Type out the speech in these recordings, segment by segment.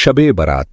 शबे बरात,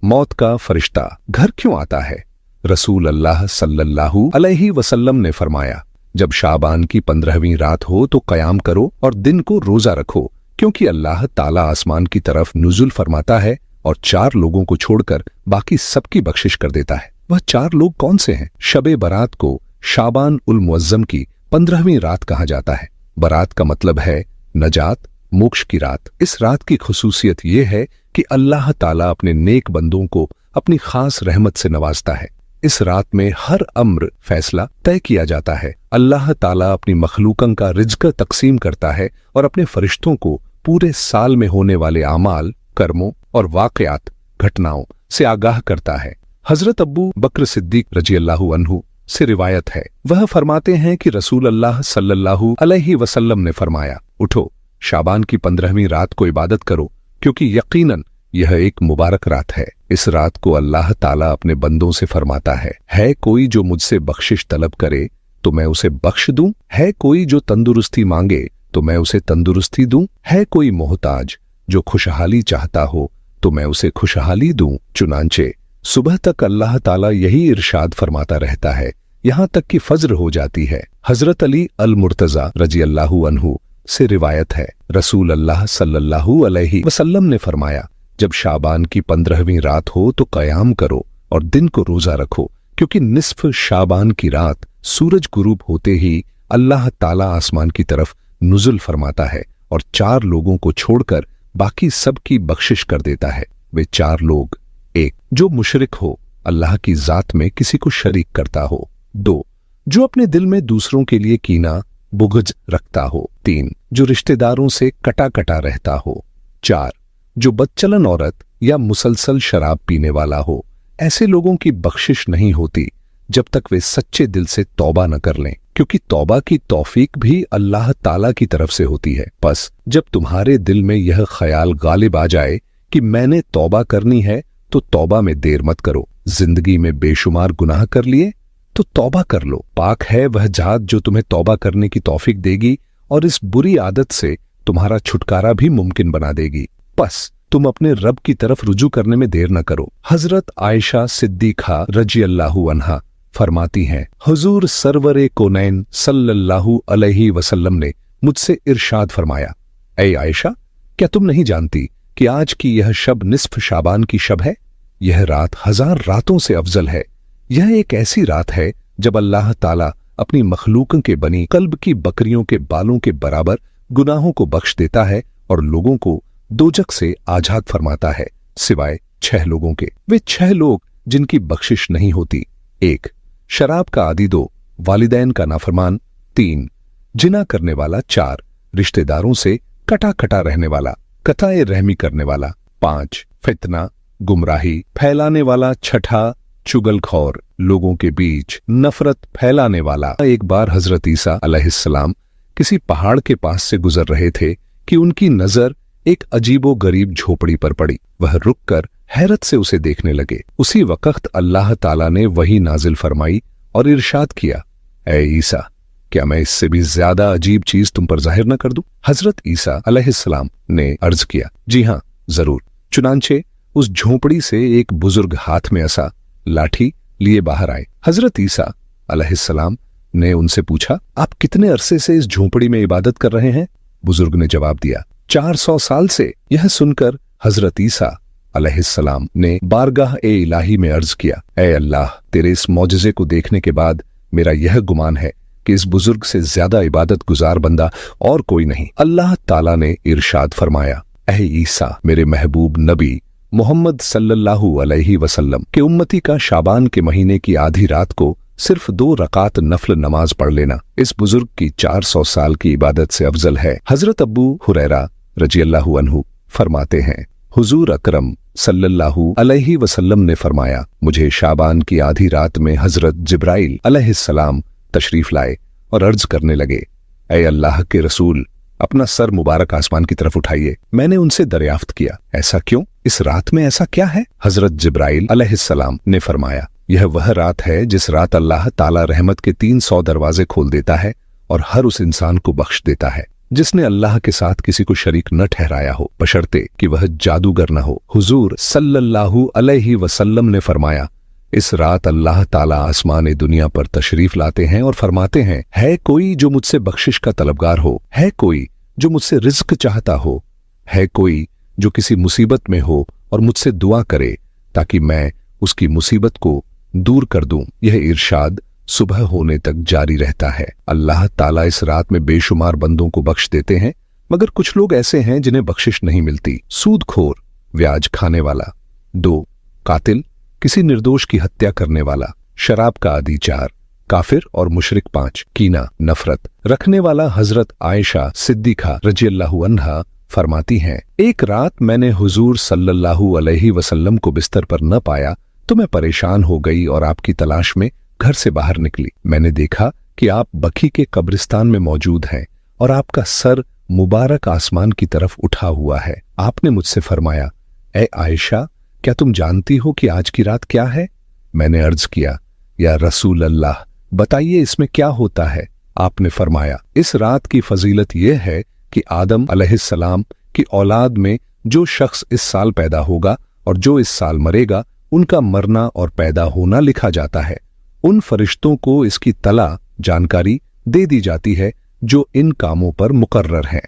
मौत का फरिश्ता घर क्यों आता है? रसूल अल्लाह सल्लल्लाहु अलैहि वसल्लम ने फरमाया, जब शाबान की 15वीं रात हो तो क़याम करो और दिन को रोजा रखो, क्योंकि अल्लाह ताला आसमान की तरफ नुज़ुल फरमाता है और 4 लोगों को छोड़कर बाकी सबकी बख्शिश कर देता है। वह 4 लोग कौन से हैं? शबे बरात को शाबान उल मुअज़्ज़म की 15वीं रात कहा जाता है। बरात का मतलब है नजात, मोक्ष की रात। इस रात की खुसूसियत यह है कि अल्लाह ताला अपने नेक बंदों को अपनी खास रहमत से नवाजता है। इस रात में हर अम्र फैसला तय किया जाता है। अल्लाह ताला अपनी मखलूकन का रिज़्क तकसीम करता है और अपने फरिश्तों को पूरे साल में होने वाले आमाल, कर्मों और वाक़यात, घटनाओं से आगाह करता है। हजरत अबू बकर सिद्दीक रजी अल्लाहु अन्हु से रिवायत है, वह फरमाते हैं कि रसूल अल्लाह सल्लल्लाहु अलैहि वसल्लम ने फरमाया, उठो, शाबान की 15वीं रात को इबादत करो, क्योंकि यकीनन यह एक मुबारक रात है। इस रात को अल्लाह ताला अपने बंदों से फरमाता है कोई जो मुझसे बख्शिश तलब करे तो मैं उसे बख्श दूं, है कोई जो तंदुरुस्ती मांगे तो मैं उसे तंदुरुस्ती दूं, है कोई मोहताज जो खुशहाली चाहता हो तो मैं उसे खुशहाली दूं। चुनांचे सुबह तक अल्लाह ताला यही इरशाद फरमाता रहता है, यहाँ तक कि फज्र हो जाती है। हजरत अली अल मुर्तजा रजी अल्लाहु अन्हु से रिवायत है, रसूल अल्लाह सल्लल्लाहु अलैहि वसल्लम ने फरमाया, जब शाबान की 15वीं रात हो तो क़याम करो और दिन को रोजा रखो, क्योंकि निस्फ शाबान की रात सूरज गुरूब होते ही अल्लाह ताला आसमान की तरफ नुज़ुल फरमाता है और 4 लोगों को छोड़कर बाकी सब की बख्शिश कर देता है। वे 4 लोग: 1 जो मुशरिक हो, अल्लाह की जात में किसी को शरीक करता हो। 2 जो अपने दिल में दूसरों के लिए कीना बुग़्ज़ रखता हो। 3 जो रिश्तेदारों से कटा कटा रहता हो। 4 जो बदचलन औरत या मुसलसल शराब पीने वाला हो। ऐसे लोगों की बख्शिश नहीं होती जब तक वे सच्चे दिल से तौबा न कर लें, क्योंकि तौबा की तौफीक भी अल्लाह ताला की तरफ से होती है। बस जब तुम्हारे दिल में यह ख्याल गालिब आ जाए कि मैंने तौबा करनी है, तो तौबा में देर मत करो। जिंदगी में बेशुमार गुनाह कर लिए तो तौबा कर लो। पाक है वह जात जो तुम्हें तौबा करने की तौफीक देगी और इस बुरी आदत से तुम्हारा छुटकारा भी मुमकिन बना देगी। बस तुम अपने रब की तरफ रुजू करने में देर न करो। हजरत आयशा सिद्दीक़ा रजी अल्लाहु अन्हा फरमाती हैं, हुजूर सरवरे कोनैन सल्लल्लाहु अलैहि वसल्लम ने मुझसे इरशाद फरमाया, ऐ आयशा, क्या तुम नहीं जानती कि आज की यह शब निस्फ शाबान की शब है? यह रात 1000 रातों से अफजल है। यह एक ऐसी रात है जब अल्लाह ताला अपनी मखलूक के बनी कल्ब की बकरियों के बालों के बराबर गुनाहों को बख्श देता है और लोगों को दोजक से आजाद फरमाता है, सिवाय 6 लोगों के। वे 6 लोग जिनकी बख्शिश नहीं होती: 1 शराब का आदी, 2 वालिदैन का नाफरमान, 3 जिना करने वाला, 4 रिश्तेदारों से कटा कटा रहने वाला, कताए रहमी करने वाला, 5 फितना गुमराही फैलाने वाला, 6 चुगलखोर लोगों के बीच नफरत फैलाने वाला। एक बार हजरत ईसा अलैहिस्सलाम किसी पहाड़ के पास से गुजर रहे थे कि उनकी नजर एक अजीबो गरीब झोपड़ी पर पड़ी। वह रुककर हैरत से उसे देखने लगे। उसी वक्त अल्लाह ताला ने वही नाजिल फरमाई और इरशाद किया, ऐ ईसा, क्या मैं इससे भी ज्यादा अजीब चीज तुम पर जाहिर न कर दूं? हजरत ईसा अलैहिस्सलाम ने अर्ज किया, जी हां, जरूर। चुनांचे उस झोपड़ी से एक बुजुर्ग हाथ में असा लाठी लिए बाहर आए। हजरत ईसा अलैहिस्सलाम ने उनसे पूछा, आप कितने अरसे से इस झोपड़ी में इबादत कर रहे हैं? बुजुर्ग ने जवाब दिया, 400 साल से। यह सुनकर हजरत ईसा अलैहिस्सलाम ने बारगाह ए इलाही में अर्ज किया, ऐ अल्लाह, तेरे इस मौजज़े को देखने के बाद मेरा यह गुमान है कि इस बुजुर्ग से ज्यादा इबादत गुजार बंदा और कोई नहीं। अल्लाह ताला ने इरशाद फरमाया, ऐ ईसा, मेरे महबूब नबी मोहम्मद सल्लल्लाहु अलैहि वसल्लम के उम्मती का शाबान के महीने की आधी रात को सिर्फ 2 रकात नफल नमाज पढ़ लेना इस बुजुर्ग की 400 साल की इबादत से अफजल है। हजरत अबू हुरैरा रजी अल्लाहु अन्हु फरमाते हैं, हुजूर अकरम सल्लल्लाहु अलैहि वसल्लम ने फरमाया, मुझे शाबान की आधी रात में हजरत जिब्राइल अलैहिस्सलाम तशरीफ लाए और अर्ज करने लगे, ऐ अल्लाह के रसूल, अपना सर मुबारक आसमान की तरफ उठाइए। मैंने उनसे दरियाफ्त किया, ऐसा क्यों? इस रात में ऐसा क्या है? हजरत जिब्राइल अलैहिस्सलाम ने फरमाया, यह वह रात है जिस रात अल्लाह ताला रहमत के 300 दरवाजे खोल देता है और हर उस इंसान को बख्श देता है जिसने अल्लाह के साथ किसी को शरीक न ठहराया हो, बशर्ते कि वह जादूगर न हो। हुजूर सल्लल्लाहु अलैहि वसल्लम ने फरमाया, इस रात अल्लाह ताला आसमान दुनिया पर तशरीफ लाते हैं और फरमाते हैं, है कोई जो मुझसे बख्शिश का तलबगार हो, है कोई जो मुझसे रिज्क चाहता हो, है कोई जो किसी मुसीबत में हो और मुझसे दुआ करे ताकि मैं उसकी मुसीबत को दूर कर दूं। यह इरशाद सुबह होने तक जारी रहता है। अल्लाह ताला इस रात में बेशुमार बंदों को बख्श देते हैं, मगर कुछ लोग ऐसे हैं जिन्हें बख्शिश नहीं मिलती। सूदखोर, ब्याज खाने वाला। 2, कातिल, किसी निर्दोष की हत्या करने वाला। शराब का आदी। 4, काफिर और मुशरिक। 5, कीना, नफरत रखने वाला। हजरत आयशा सिद्दीका रज़ियल्लाहु अन्हा फरमाती हैं, एक रात मैंने हुजूर सल्लल्लाहु अलैहि वसल्लम को बिस्तर पर न पाया तो मैं परेशान हो गई और आपकी तलाश में घर से बाहर निकली। मैंने देखा कि आप बकी के कब्रिस्तान में मौजूद हैं और आपका सर मुबारक आसमान की तरफ उठा हुआ है। आपने मुझसे फरमाया, ए आयशा, क्या तुम जानती हो कि आज की रात क्या है? मैंने अर्ज किया, या रसूल अल्लाह, बताइए इसमें क्या होता है? आपने फरमाया, इस रात की फजीलत यह है कि आदम अलैहिस्सलाम की औलाद में जो शख्स इस साल पैदा होगा और जो इस साल मरेगा, उनका मरना और पैदा होना लिखा जाता है। उन फरिश्तों को इसकी तला जानकारी दे दी जाती है जो इन कामों पर मुकर्रर हैं।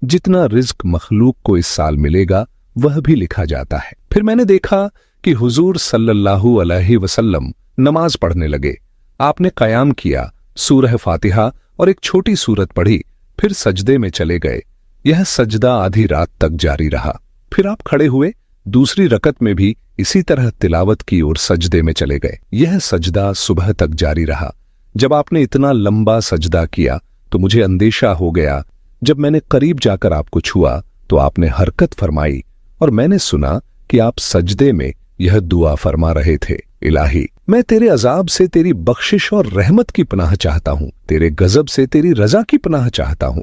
जितना रिज्क मखलूक को इस साल मिलेगा वह भी लिखा जाता है। फिर मैंने देखा कि हुजूर सल्लल्लाहु अलैहि वसल्लम नमाज पढ़ने लगे। आपने कयाम किया, सूरह फातिहा और एक छोटी सूरत पढ़ी, फिर सजदे में चले गए। यह सजदा आधी रात तक जारी रहा। फिर आप खड़े हुए, दूसरी रकत में भी इसी तरह तिलावत की और सजदे में चले गए। यह सजदा सुबह तक जारी रहा। जब आपने इतना लंबा सजदा किया तो मुझे अंदेशा हो गया। जब मैंने करीब जाकर आपको छुआ तो आपने हरकत फरमाई और मैंने सुना कि आप सजदे में यह दुआ फरमा रहे थे, इलाही, मैं तेरे अजाब से तेरी बख्शिश और रहमत की पनाह चाहता हूं, तेरे गजब से तेरी रजा की पनाह चाहता हूं,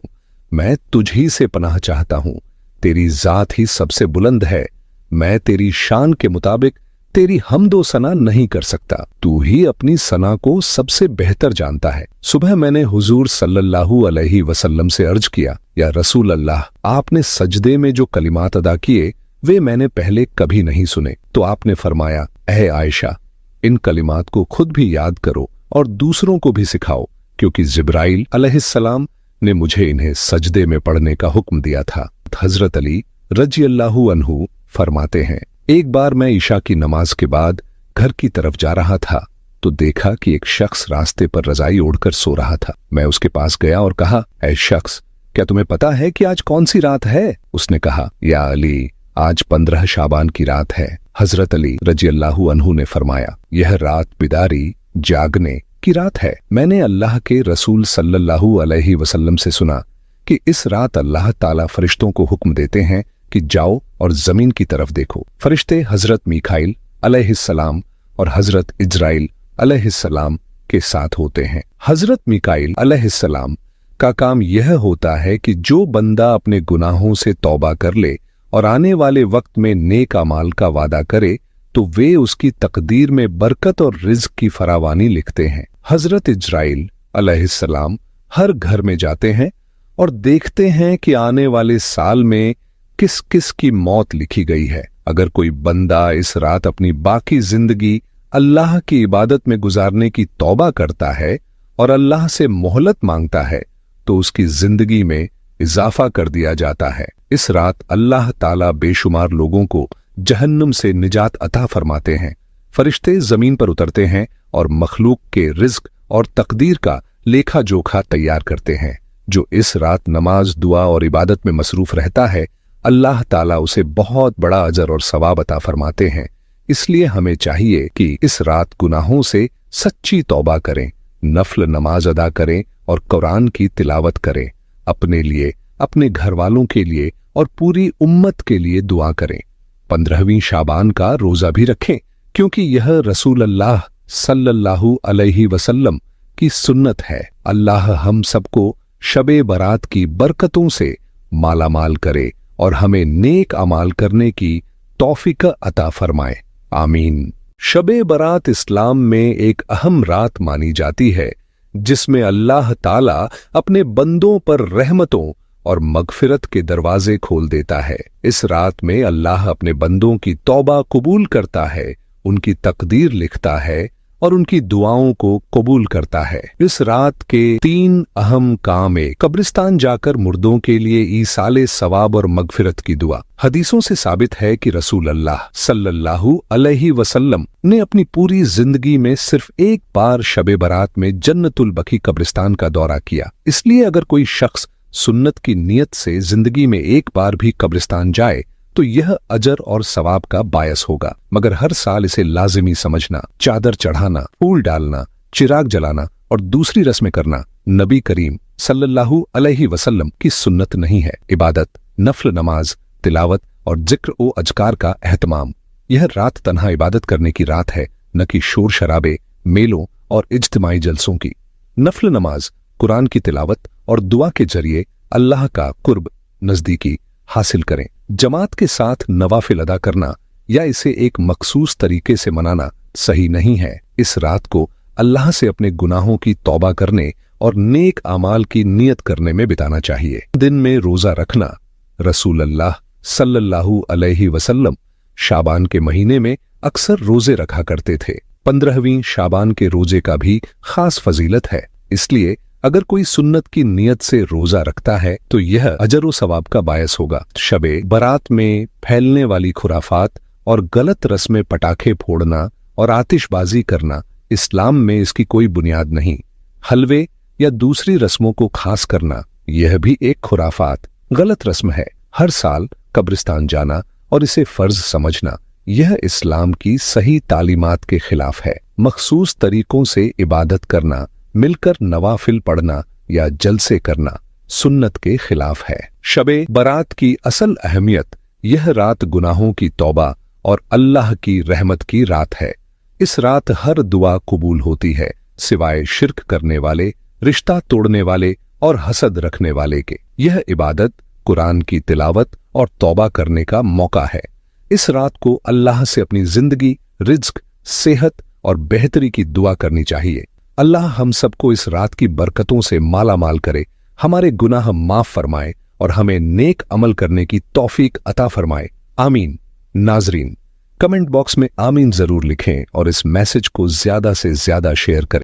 मैं तुझी से पनाह चाहता हूं, तेरी जात ही सबसे बुलंद है, मैं तेरी शान के मुताबिक तेरी हमदो सना नहीं कर सकता, तू ही अपनी सना को सबसे बेहतर जानता है। सुबह मैंने हुजूर सल्लल्लाहु अलैहि वसल्लम से अर्ज किया, या रसूल अल्लाह, आपने सजदे में जो कलिमात अदा किए वे मैंने पहले कभी नहीं सुने। तो आपने फरमाया, ऐ आयशा, इन कलिमात को खुद भी याद करो और दूसरों को भी सिखाओ, क्योंकि जिब्राइल अलैहिस्सलाम ने मुझे इन्हें सजदे में पढ़ने का हुक्म दिया था। हजरत अली रज़ियल्लाहु अन्हु फरमाते हैं, एक बार मैं ईशा की नमाज के बाद घर की तरफ जा रहा था तो देखा कि एक शख्स रास्ते पर रजाई ओढ़कर सो रहा था। मैं उसके पास गया और कहा, ऐ शख्स, क्या तुम्हें पता है कि आज कौन सी रात है? उसने कहा, या अली, आज 15 शाबान की रात है। हजरत अली रज़ियल्लाहु अन्हु ने फरमाया, यह रात बिदारी, जागने की रात है। मैंने अल्लाह के रसूल सल्लल्लाहु अलैहि वसल्लम से सुना कि इस रात अल्लाह ताला फरिश्तों को हुक्म देते हैं कि जाओ और जमीन की तरफ देखो। फरिश्ते हजरत मीकाइल अलैहिस्सलाम और हजरत इजराइल अलैहिस्सलाम के साथ होते हैं। हजरत मीकाइल अलैहिस्सलाम का काम यह होता है कि जो बंदा अपने गुनाहों से तौबा कर ले और आने वाले वक्त में नेक अमाल का वादा करे तो वे उसकी तकदीर में बरकत और रिज्क की फरावानी लिखते हैं। हजरत इजराइल अलैहिस्सलाम हर घर में जाते हैं और देखते हैं कि आने वाले साल में किस किस की मौत लिखी गई है। अगर कोई बंदा इस रात अपनी बाकी जिंदगी अल्लाह की इबादत में गुजारने की तौबा करता है और अल्लाह से मोहलत मांगता है तो उसकी जिंदगी में इजाफा कर दिया जाता है। इस रात अल्लाह ताला बेशुमार लोगों को जहन्नुम से निजात अता फरमाते हैं। फरिश्ते जमीन पर उतरते हैं और मखलूक के रिज्क और तकदीर का लेखा जोखा तैयार करते हैं। जो इस रात नमाज, दुआ और इबादत में मसरूफ रहता है, अल्लाह ताला उसे बहुत बड़ा अजर और सवाब अता फरमाते हैं। इसलिए हमें चाहिए कि इस रात गुनाहों से सच्ची तौबा करें, नफल नमाज अदा करें और कुरान की तिलावत करें। अपने लिए, अपने घर वालों के लिए और पूरी उम्मत के लिए दुआ करें। 15वीं शाबान का रोजा भी रखें, क्योंकि यह रसूल अल्लाह सल्लल्लाहु अलैहि वसल्लम की सुन्नत है। अल्लाह हम सबको शबे बरात की बरकतों से मालामाल करे और हमें नेक अमाल करने की तौफीक अता फरमाए, आमीन। शबे बरात इस्लाम में एक अहम रात मानी जाती है जिसमें अल्लाह ताला अपने बंदों पर रहमतों और मगफिरत के दरवाजे खोल देता है। इस रात में अल्लाह अपने बंदों की तौबा कबूल करता है, उनकी तकदीर लिखता है और उनकी दुआओं को कबूल करता है। इस रात के 3 अहम काम है। कब्रिस्तान जाकर मुर्दों के लिए ईसाले सवाब और मगफिरत की दुआ। हदीसों से साबित है कि रसूल अल्लाह सल्लल्लाहु अलैहि वसल्लम ने अपनी पूरी जिंदगी में सिर्फ एक बार शबे बरात में जन्नतुल बकी कब्रिस्तान का दौरा किया। इसलिए अगर कोई शख्स सुन्नत की नीयत से जिंदगी में एक बार भी कब्रिस्तान जाए तो यह अजर और सवाब का बायस होगा, मगर हर साल इसे लाजिमी समझना, चादर चढ़ाना, फूल डालना, चिराग जलाना और दूसरी रस्में करना नबी करीम सल्लल्लाहु अलैहि वसल्लम की सुन्नत नहीं है। इबादत, नफल नमाज, तिलावत और जिक्र ओ अजकार का एहतमाम। यह रात तन्हा इबादत करने की रात है, न कि शोर शराबे, मेलों और इज्तिमाई जलसों की। नफल नमाज, कुरान की तिलावत और दुआ के जरिए अल्लाह का कुर्ब, नजदीकी हासिल करें। जमात के साथ नवाफिल अदा करना या इसे एक मखसूस तरीके से मनाना सही नहीं है। इस रात को अल्लाह से अपने गुनाहों की तौबा करने और नेक आमाल की नियत करने में बिताना चाहिए। दिन में रोजा रखना। रसूल अल्लाह सल्लल्लाहु अलैहि वसल्लम शाबान के महीने में अक्सर रोजे रखा करते थे। 15वीं शाबान के रोजे का भी खास फजीलत है। इसलिए अगर कोई सुन्नत की नियत से रोजा रखता है तो यह अजर व सवाब का बायस होगा। शबे बरात में फैलने वाली खुराफात और गलत रस्में, पटाखे फोड़ना और आतिशबाजी करना, इस्लाम में इसकी कोई बुनियाद नहीं। हलवे या दूसरी रस्मों को खास करना, यह भी एक खुराफात, गलत रस्म है। हर साल कब्रिस्तान जाना और इसे फर्ज समझना, यह इस्लाम की सही तालीमात के खिलाफ है। मखसूस तरीकों से इबादत करना, मिलकर नवाफिल पढ़ना या जलसे करना सुन्नत के खिलाफ है। शबे बरात की असल अहमियत, यह रात गुनाहों की तौबा और अल्लाह की रहमत की रात है। इस रात हर दुआ कबूल होती है सिवाय शिर्क करने वाले, रिश्ता तोड़ने वाले और हसद रखने वाले के। यह इबादत, कुरान की तिलावत और तौबा करने का मौका है। इस रात को अल्लाह से अपनी जिंदगी, रिज्क, सेहत और बेहतरी की दुआ करनी चाहिए। अल्लाह हम सबको इस रात की बरकतों से माला माल करे, हमारे गुनाह माफ फरमाए और हमें नेक अमल करने की तौफीक अता फरमाए। आमीन। नाजरीन, कमेंट बॉक्स में आमीन जरूर लिखें और इस मैसेज को ज्यादा से ज्यादा शेयर करें।